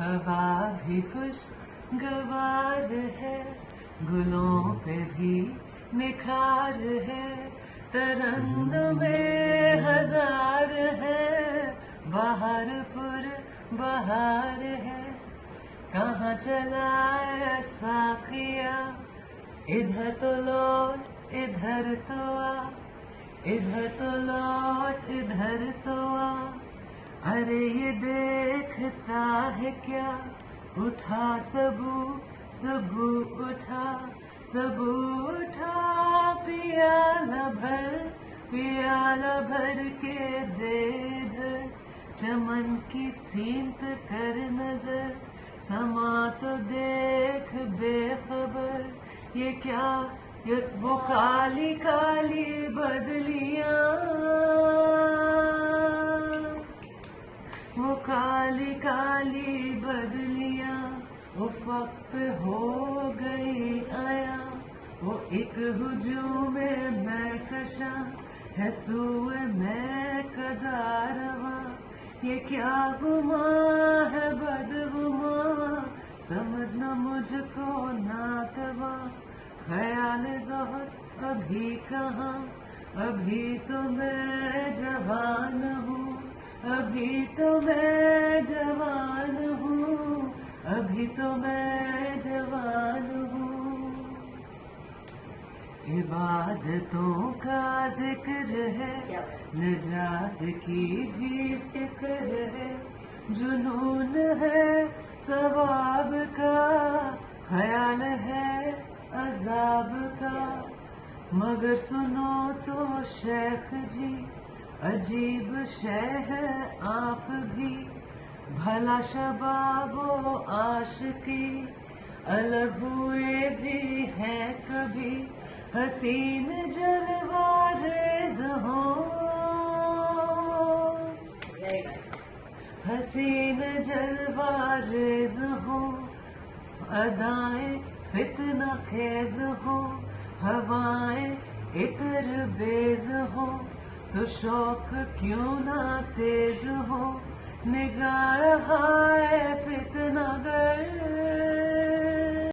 हवा भी खुशगवार है, गुलों पे भी निखार है, तरंग में हजार है, बहार है। कहाँ चला है साकिया, इधर तो लौट इधर तो आ, इधर तो लौट इधर तो आ। अरे ये देखता है क्या, उठा सबू उठा, पियाला भर के दे इधर, चमन की सीमत कर नजर, समा तो देख बेखबर। ये क्या, ये वो काली काली बदलियां, वो काली काली बदलियां उफ़क़ पे हो गई आया। वो एक हुजूम में महकशा है, सूए मैं कदारवा। ये क्या गुमा है बदगुमा, समझना मुझको नातवा। ख्याल ज़ोहर अभी कहाँ, अभी तो मैं जवान हूँ, अभी तो मैं जवान हूँ, अभी तो मैं जवान हूँ। इबादतों का जिक्र है, निजात की भी फिक्र है, जुनून है सवाब का, ख्याल है अजाब का। मगर सुनो तो शेख जी, अजीब शय है आप भी, भला शबाबो आशिकी अलग हुए भी हैं कभी। हसीन जलवा रेज़ हो, हसीन जलवा रेज़ हो, अदाएं फितना खेज हो, हवाएं इतर बेज हो, तो शौक क्यों ना तेज हो। निगाह है फितना गर,